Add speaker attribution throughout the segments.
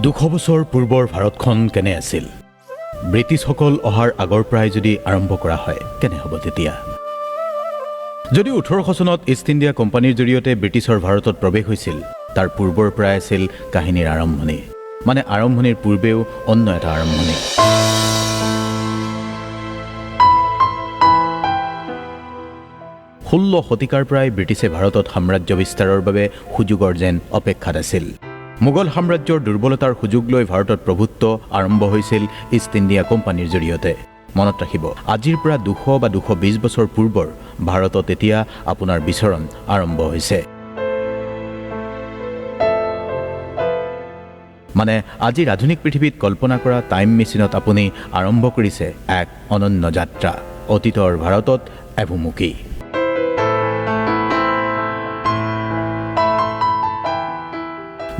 Speaker 1: 200 বছৰ পূৰ্বৰ ভাৰতখন কেনে আছিল ব্ৰিটিছসকল অহাৰ আগৰ পৰাই যদি আৰম্ভ কৰা হয় কেনে হ'ব তেতিয়া যদি 1800 চনত ইষ্ট ইণ্ডিয়া কোম্পানীৰ জৰিয়তে ব্ৰিটিছৰ ভাৰতত প্ৰৱেশ হৈছিল তাৰ পূৰ্বৰ পৰাই আছিল কাহিনীৰ আৰম্ভণি মানে আৰম্ভণিৰ পূৰ্বেও অন্য এটা আৰম্ভণি 16 শতিকাৰ পৰাই ব্ৰিটিছে ভাৰতত সাম্ৰাজ্য বিস্তাৰৰ বাবে সুযোগৰ যেন অপেক্ষাত আছিল মোগল সাম্ৰাজ্যৰ দুৰ্বলতাৰ সুযোগ লৈ ভাৰতত প্ৰভুত্ব আৰম্ভ হৈছিল ইষ্ট ইণ্ডিয়া কোম্পানীৰ জৰিয়তে মনত ৰাখিব আজিৰ পৰা 200 বা 220 বছৰ পূৰ্বৰ ভাৰতত এতিয়া আপোনাৰ বিচৰণ আৰম্ভ হৈছে মানে আজিৰ আধুনিক পৃথিৱীত কল্পনা কৰা টাইম মেচিনত আপুনি আৰম্ভ কৰিছে এক অনন্য যাত্ৰা অতীতৰ ভাৰতত এভুমুখী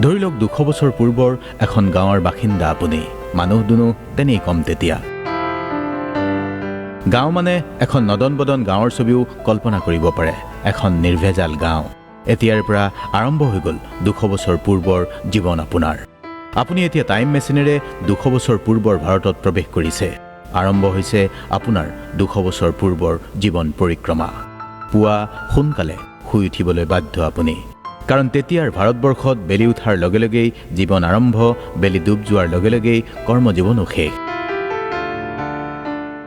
Speaker 1: ধৰি লওক 200 বছৰ পূৰ্বৰ এখন গাঁৱৰ বাসিন্দা আপুনি মানুহ দুনো তেনেই কম তেতিয়া গাঁও মানে এখন নদন বদন গাঁৱৰ ছবিও কল্পনা কৰিব পাৰে এখন নিৰ্ভেজাল গাঁও এতিয়াৰ পৰা আৰম্ভ হৈ গ'ল 200 বছৰ পূৰ্বৰ জীৱন আপোনাৰ আপুনি এতিয়া টাইম মেচিনেৰে 200 বছৰ পূৰ্বৰ ভাৰতত প্ৰৱেশ কৰিছে আৰম্ভ হৈছে আপোনাৰ 200 বছৰ পূৰ্বৰ জীৱন পৰিক্ৰমা পুৱা সোনকালে শুই উঠিবলৈ বাধ্য আপুনি কাৰণ তেতিয়াৰ ভাৰতবৰ্ষত বেলি উঠাৰ লগে লগেই জীৱন আৰম্ভ বেলি ডুব যোৱাৰ লগে লগেই কৰ্মজীৱনো শেষ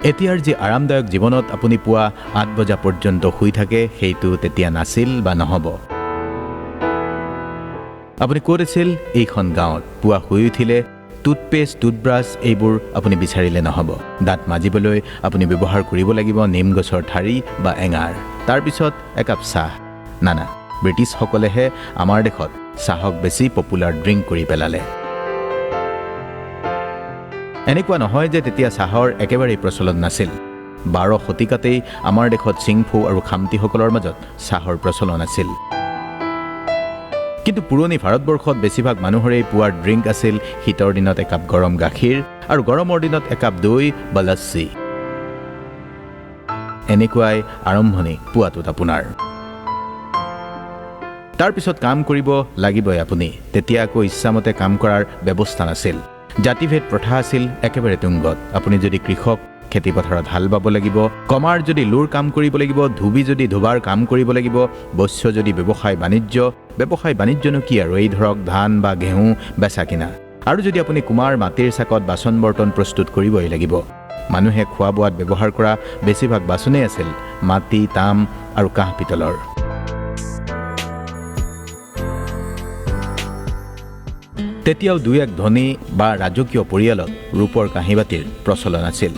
Speaker 1: এতিয়াৰ যে আৰামদায়ক জীৱনত আপুনি পুৱা 8 বজা পৰ্যন্ত শুই থাকে সেইটো তেতিয়া নাছিল বা নহব আপুনি ক'ত আছিল এইখন গাঁৱত পুৱা শুই উঠিলে টুথপেষ্ট টুথব্ৰাছ এইবোৰ আপুনি বিচাৰিলে নহব দাঁত মাজিবলৈ আপুনি ব্যৱহাৰ কৰিব লাগিব নিম গছৰ ঠাৰি বা এঙাৰ তাৰপিছত একাপ চাহ না ব্ৰিটিছসকলেহে আমাৰ দেশত চাহক বেছি পপুলাৰ ড্ৰিংক কৰি পেলালে এনেকুৱা নহয় যে তেতিয়া চাহৰ একেবাৰে প্ৰচলন নাছিল 12 শতিকাতেই আমাৰ দেশত চিংফু আৰু খামতিসকলৰ মাজত চাহৰ প্ৰচলন আছিল কিন্তু পুৰণি ভাৰতবৰ্ষত বেছিভাগ মানুহৰে পুৱাৰ ড্ৰিংক আছিল শীতৰ দিনত একাপ গৰম গাখীৰ আৰু গৰমৰ দিনত একাপ দৈ বা লস্সি এনেকুৱাই আৰম্ভণি পুৱাটোত আপোনাৰ তাৰপিছত কাম কৰিব লাগিবই আপুনি তেতিয়া আকৌ ইচ্ছামতে কাম কৰাৰ ব্যৱস্থা নাছিল জাতিভেদ প্ৰথা আছিল একেবাৰে তুংগত আপুনি যদি কৃষক খেতি পথাৰত হাল বাব লাগিব কমাৰ যদি লুৰ কাম কৰিব লাগিব ধুবি যদি ধোবাৰ কাম কৰিব লাগিব বস্য যদি ব্যৱসায় বাণিজ্যনো কি আৰু এই ধৰক ধান বা ঘেঁহু বেচা কিনা আৰু যদি আপুনি কুমাৰ মাটিৰ চাকত বাচন বৰ্তন প্ৰস্তুত কৰিবই লাগিব মানুহে খোৱা বোৱাত ব্যৱহাৰ কৰা বেছিভাগ বাচনেই আছিল মাটি তাম আৰু কাঁহ পিতলৰ তেতিয়াও দুই এক ধনী বা ৰাজকীয় পৰিয়ালত ৰূপৰ কাঁহীবাতিৰ প্ৰচলন আছিল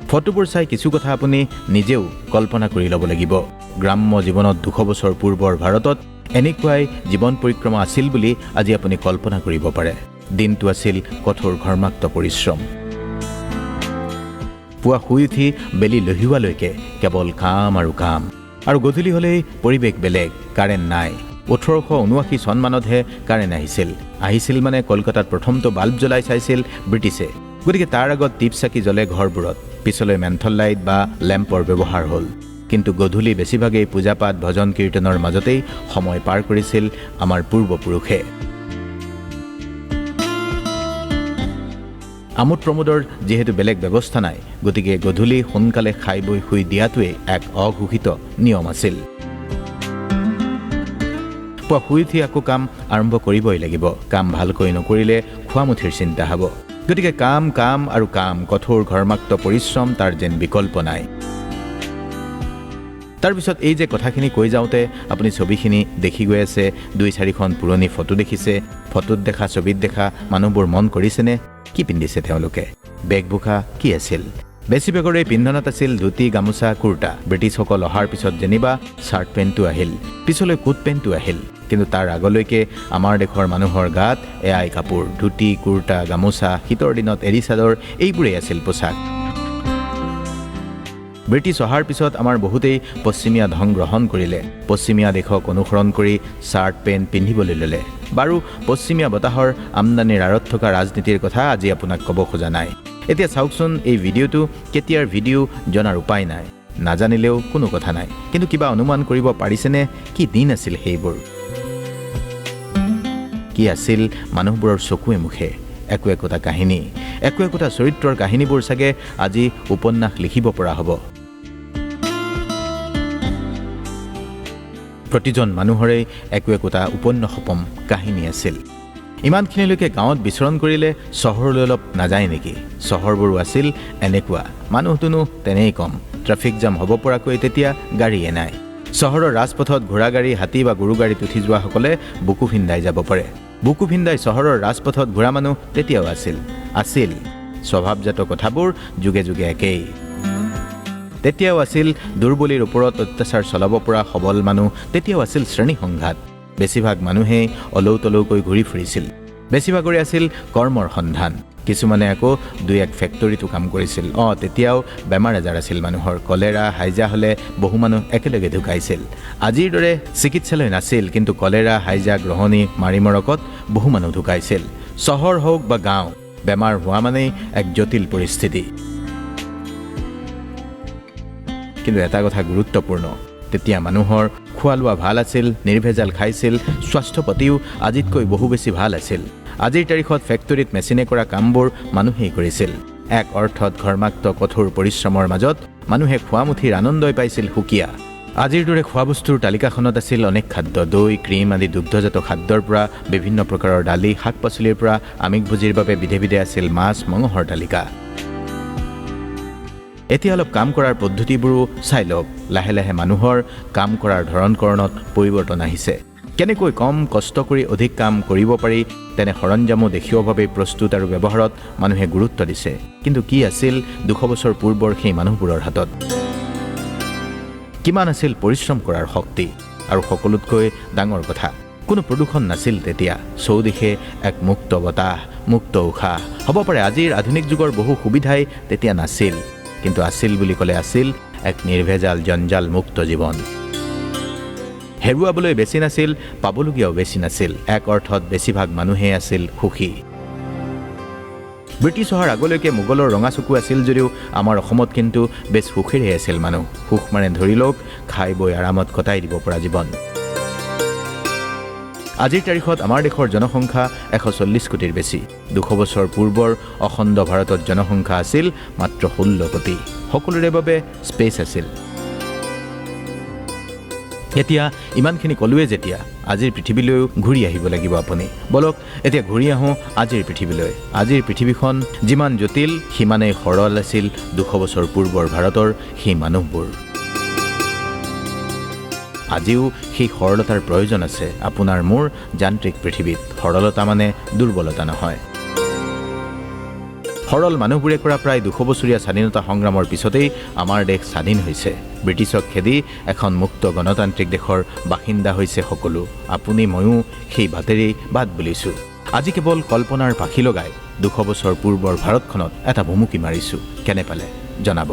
Speaker 1: ফটোবোৰ চাই কিছু কথা আপুনি নিজেও কল্পনা কৰি ল'ব লাগিব গ্ৰাম্য জীৱনত 200 বছৰ পূৰ্বৰ ভাৰতত এনেকুৱাই জীৱন পৰিক্ৰমা আছিল বুলি আজি আপুনি কল্পনা কৰিব পাৰে দিনটো আছিল কঠোৰ ঘৰ্মাক্ত পৰিশ্ৰম পুৱা শুই উঠি বেলি লহিওৱালৈকে কেৱল কাম আৰু গধূলি হ'লেই পৰিৱেশ বেলেগ কাৰেণ্ট নাই 1879 চন মানতহে কাৰেণ্ট আহিছিল মানে কলকাতাত প্ৰথমটো বাল্ব জ্বলাই চাইছিল ব্ৰিটিছে গতিকে তাৰ আগত টিপ চাকি জ্বলে ঘৰবোৰত পিছলৈ মেন্থল লাইট বা লেম্পৰ ব্যৱহাৰ হ'ল কিন্তু গধূলি বেছিভাগেই পূজাপাঠ ভজন কীৰ্তনৰ মাজতেই সময় পাৰ কৰিছিল আমাৰ পূৰ্বপুৰুষে আমোদ প্ৰমোদৰ যিহেতু বেলেগ ব্যৱস্থা নাই গতিকে গধূলি সোনকালে খাই বৈ শুই দিয়াটোৱে এক অঘোষিত নিয়ম আছিল পুৱা শুই উঠি আকৌ কাম আৰম্ভ কৰিবই লাগিব কাম ভালকৈ নকৰিলে খোৱামুঠিৰ চিন্তা হ'ব গতিকে কাম আৰু কঠোৰ ঘৰ্মাক্ত পৰিশ্ৰম তাৰ যেন বিকল্প নাই তাৰপিছত এই যে কথাখিনি কৈ যাওঁতে আপুনি ছবিখিনি দেখি গৈ আছে 2-4খন পুৰণি ফটো দেখিছে ফটোত দেখা ছবিত দেখা মানুহবোৰ মন কৰিছেনে কি পিন্ধিছে তেওঁলোকে বেগবোকা কি আছিল বেছিভাগৰে পিন্ধনত আছিল ধুতি গামোচা কুৰ্তা ব্ৰিটিছসকল অহাৰ পিছত যেনিবা চাৰ্ট পেণ্টটো আহিল পিছলৈ কোট পেণ্টটো আহিল কিন্তু তাৰ আগলৈকে আমাৰ দেশৰ মানুহৰ গাত এয়াই কাপোৰ ধুতি কুৰ্তা গামোচা শীতৰ দিনত এৰী চাদৰ এইবোৰেই আছিল পোছাক ব্ৰিটিছ অহাৰ পিছত আমাৰ বহুতেই পশ্চিমীয়া ধং গ্ৰহণ কৰিলে পশ্চিমীয়া দেশক অনুসৰণ কৰি চাৰ্ট পেণ্ট পিন্ধিবলৈ ল'লে বাৰু পশ্চিমীয়া বতাহৰ আমদানিৰ আঁৰত থকা ৰাজনীতিৰ কথা আজি আপোনাক ক'ব খোজা নাই এতিয়া চাওকচোন এই ভিডিঅ'টো কেতিয়াৰ ভিডিঅ' জনাৰ উপায় নাই নাজানিলেও কোনো কথা নাই কিন্তু কিবা অনুমান কৰিব পাৰিছেনে কি দিন আছিল সেইবোৰ কি আছিল মানুহবোৰৰ চকুৱে মুখে একো একোটা কাহিনী একো একোটা চৰিত্ৰৰ কাহিনীবোৰ চাগে আজি উপন্যাস লিখিব পৰা হ'ব প্ৰতিজন মানুহৰে একো একোটা উপন্যাসপম কাহিনী আছিল ইমানখিনিলৈকে গাঁৱত বিচৰণ কৰিলে চহৰলৈ অলপ নাযায় নেকি চহৰবোৰো আছিল এনেকুৱা মানুহটোনো তেনেই কম ট্ৰাফিক জাম হ'ব পৰাকৈ তেতিয়া গাড়ীয়ে নাই চহৰৰ ৰাজপথত ঘোঁৰা গাড়ী হাতী বা গৰু গাড়ীত উঠি যোৱাসকলে বুকু ভিন্দাই যাব পাৰে বুকু ভিন্দাই চহৰৰ ৰাজপথত ঘোঁৰা মানুহ তেতিয়াও আছিল স্বভাৱজাত কথাবোৰ যুগে যুগে একেই তেতিয়াও আছিল দুৰ্বলীৰ ওপৰত অত্যাচাৰ চলাব পৰা সবল মানুহ তেতিয়াও আছিল শ্ৰেণী সংঘাত বেছিভাগ মানুহেই অলৌতলৌকৈ ঘূৰি ফুৰিছিল বেছিভাগৰে আছিল কৰ্মৰ সন্ধান কিছুমানে আকৌ দুই এক ফেক্টৰীটো কাম কৰিছিল তেতিয়াও বেমাৰ আজাৰ আছিল মানুহৰ কলেৰা হাইজা হ'লে বহু মানুহ একেলগে ঢুকাইছিল আজিৰ দৰে চিকিৎসালয় নাছিল কিন্তু কলেৰা হাইজা গ্ৰহণী মাৰিমৰকত বহু মানুহ ঢুকাইছিল চহৰ হওক বা গাঁও বেমাৰ হোৱা মানেই এক জটিল পৰিস্থিতি কিন্তু এটা কথা গুৰুত্বপূৰ্ণ তেতিয়া মানুহৰ খোৱা লোৱা ভাল আছিল নিৰ্ভেজাল খাইছিল স্বাস্থ্য পাতিও আজিতকৈ বহু বেছি ভাল আছিল আজিৰ তাৰিখত ফেক্টৰীত মেচিনে কৰা কামবোৰ মানুহেই কৰিছিল এক অৰ্থত ঘৰ্মাক্ত কঠোৰ পৰিশ্ৰমৰ মাজত মানুহে খোৱা মুঠিৰ আনন্দই পাইছিল সুকীয়া আজিৰ দৰে খোৱা বস্তুৰ তালিকাখনত আছিল অনেক খাদ্য দৈ ক্ৰীম আদি দুগ্ধজাত খাদ্যৰ পৰা বিভিন্ন প্ৰকাৰৰ দালি শাক পাচলিৰ পৰা আমিষভোজীৰ বাবে বিধে বিধে আছিল মাছ মঙহৰ তালিকা এতিয়া অলপ কাম কৰাৰ পদ্ধতিবোৰো চাই লওক লাহে লাহে মানুহৰ কাম কৰাৰ ধৰণকৰণত পৰিৱৰ্তন আহিছে কেনেকৈ কম কষ্ট কৰি অধিক কাম কৰিব পাৰি তেনে সৰঞ্জামো দেশীয়ভাৱে প্ৰস্তুত আৰু ব্যৱহাৰত মানুহে গুৰুত্ব দিছে কিন্তু কি আছিল 200 বছৰ পূৰ্বৰ সেই মানুহবোৰৰ হাতত কিমান আছিল পৰিশ্ৰম কৰাৰ শক্তি আৰু সকলোতকৈ ডাঙৰ কথা কোনো প্ৰদূষণ নাছিল তেতিয়া চৌদিশে এক মুক্ত বতাহ মুক্ত উশাহ হ'ব পাৰে আজিৰ আধুনিক যুগৰ বহু সুবিধাই তেতিয়া নাছিল কিন্তু আছিল বুলি ক'লে আছিল এক নিৰ্ভেজাল জঞ্জাল মুক্ত জীৱন হেৰুৱাবলৈ বেছি নাছিল পাবলগীয়াও বেছি নাছিল এক অৰ্থত বেছিভাগ মানুহে আছিল সুখী ব্ৰিটিছ অহাৰ আগলৈকে মোগলৰ ৰঙা চকু আছিল যদিও আমাৰ অসমত কিন্তু বেছ সুখেৰে আছিল মানুহ সুখ মানে ধৰি লওক খাই বৈ আৰামত কটাই দিব পৰা জীৱন আজিৰ তাৰিখত আমাৰ দেশৰ জনসংখ্যা 140 কোটিৰ বেছি 200 বছৰ পূৰ্বৰ অখণ্ড ভাৰতত জনসংখ্যা আছিল মাত্ৰ 16 কোটি সকলোৰে বাবে স্পেচ আছিল এতিয়া ইমানখিনি কলোৱে যেতিয়া আজিৰ পৃথিৱীলৈ ঘূৰি আহিব লাগিব আপুনি বলক এতিয়া ঘূৰি আহোঁ আজিৰ পৃথিৱীলৈ আজিৰ পৃথিৱীখন যিমান জটিল সিমানেই সৰল আছিল 200 বছৰ পূৰ্বৰ ভাৰতৰ সেই মানুহবোৰ আজিও সেই সৰলতাৰ প্ৰয়োজন আছে আপোনাৰ মোৰ যান্ত্ৰিক পৃথিৱীত সৰলতা মানে দুৰ্বলতা নহয় সৰল মানুহবোৰে কৰা প্ৰায় 200 বছৰীয়া স্বাধীনতা সংগ্ৰামৰ পিছতেই আমাৰ দেশ স্বাধীন হৈছে ব্ৰিটিছক খেদি এখন মুক্ত গণতান্ত্ৰিক দেশৰ বাসিন্দা হৈছে সকলো আপুনি ময়ো সেই বাটেৰেই বাট বুলিছোঁ আজি কেৱল কল্পনাৰ পাখি লগাই 200 বছৰ পূৰ্বৰ ভাৰতখনত এটা ভুমুকি মাৰিছোঁ কেনে পালে জনাব